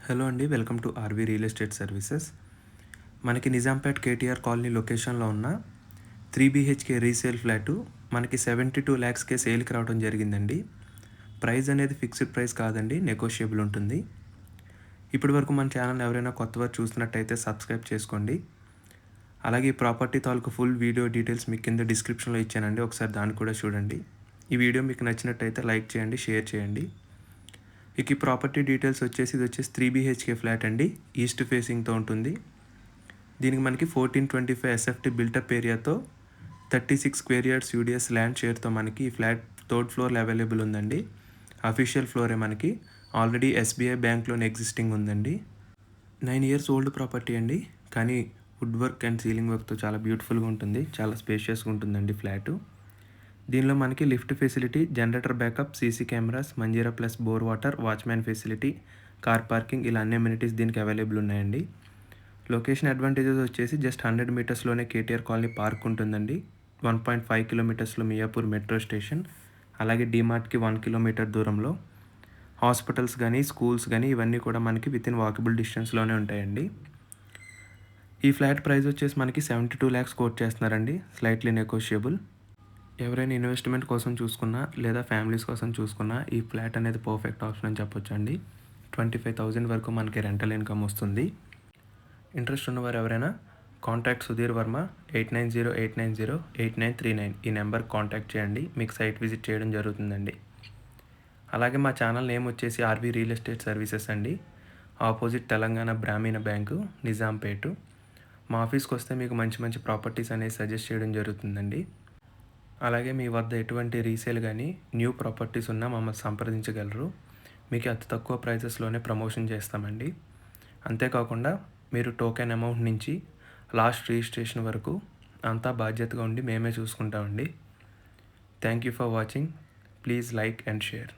Hello అండి, welcome to RV real estate services. మనకి Nizampet KTR colony లొకేషన్లో ఉన్న 3 BHK రీసేల్ ఫ్లాటు మనకి 72 lakhsకే సేల్కి రావడం జరిగిందండి. ప్రైస్ అనేది ఫిక్స్డ్ ప్రైస్ కాదండి, నెగోషియబుల్ ఉంటుంది. ఇప్పటి వరకు మన ఛానల్ ఎవరైనా కొత్తవారు చూసినట్టయితే సబ్స్క్రైబ్ చేసుకోండి. అలాగే ఈ ప్రాపర్టీ తాలూకు ఫుల్ వీడియో డీటెయిల్స్ మీకు కింద డిస్క్రిప్షన్లో ఇచ్చానండి, ఒకసారి దాన్ని కూడా చూడండి. ఈ వీడియో మీకు నచ్చినట్టయితే లైక్ చేయండి, షేర్ చేయండి. ఇక ఈ ప్రాపర్టీ డీటెయిల్స్ ఇది వచ్చేసి 3 BHK ఫ్లాట్ అండి, ఈస్ట్ ఫేసింగ్తో ఉంటుంది. దీనికి మనకి 1425 SFT బిల్టప్ ఏరియాతో 36 స్క్వేర్ యార్డ్స్ UDS ల్యాండ్ షేర్తో మనకి ఈ ఫ్లాట్ థర్డ్ ఫ్లోర్లో అవైలబుల్ ఉందండి. అఫీషియల్ ఫ్లోరే మనకి already SBI bank loan existing ఉందండి. 9 years ఓల్డ్ ప్రాపర్టీ అండి, కానీ వుడ్ వర్క్ అండ్ సీలింగ్ వర్క్తో చాలా బ్యూటిఫుల్గా ఉంటుంది, చాలా స్పేషియస్గా ఉంటుందండి ఫ్లాటు. దీనిలో మనకి lift facility, generator backup, CC cameras, Manjira plus bore water, watchman facility, car parking, ఇలా అన్ని అమ్యూనిటీస్ దీనికి అవైలబుల్ ఉన్నాయండి. లొకేషన్ అడ్వాంటేజెస్ వచ్చేసి జస్ట్ 100 మీటర్స్లోనే కేటీఆర్ కాలనీ పార్క్ ఉంటుందండి. 1.5 kilometers మియాపూర్ మెట్రో స్టేషన్, అలాగే డీమార్ట్కి 1 kilometer దూరంలో. హాస్పిటల్స్ కానీ స్కూల్స్ కానీ ఇవన్నీ కూడా మనకి వితిన్ వాకబుల్ డిస్టెన్స్లోనే ఉంటాయండి. ఈ ఫ్లాట్ ప్రైస్ వచ్చేసి మనకి 72 lakhs కోట్ చేస్తున్నారండి, స్లైట్లీ నెగోషియబుల్. ఎవరైనా ఇన్వెస్ట్మెంట్ కోసం చూసుకున్నా లేదా ఫ్యామిలీస్ కోసం చూసుకున్నా ఈ ఫ్లాట్ అనేది పర్ఫెక్ట్ ఆప్షన్ అని చెప్పొచ్చు అండి. 25,000 వరకు మనకి రెంటల్ ఇన్కమ్ వస్తుంది. ఇంట్రెస్ట్ ఉన్నవారు ఎవరైనా కాంటాక్ట్ సుధీర్ వర్మ 8908908939 ఈ నెంబర్ కాంటాక్ట్ చేయండి, మీకు సైట్ విజిట్ చేయడం జరుగుతుందండి. అలాగే మా ఛానల్ నేమ్ వచ్చేసి ఆర్వీ రియల్ ఎస్టేట్ సర్వీసెస్ అండి, ఆపోజిట్ తెలంగాణ బ్రాహ్మణ బ్యాంకు, నిజాంపేట. మా ఆఫీస్కి వస్తే మీకు మంచి మంచి ప్రాపర్టీస్ అనేది సజెస్ట్ చేయడం జరుగుతుందండి. అలాగే మీ వద్ద ఎటువంటి రీసేల్ కానీ న్యూ ప్రాపర్టీస్ ఉన్నా మమ్మల్ని సంప్రదించగలరు, మీకు అతి తక్కువ ప్రైసెస్లోనే ప్రమోషన్ చేస్తామండి. అంతేకాకుండా మీరు టోకెన్ అమౌంట్ నుంచి లాస్ట్ రిజిస్ట్రేషన్ వరకు అంతా బాధ్యతగా ఉండి మేమే చూసుకుంటామండి. Thank you for watching. Please like and share.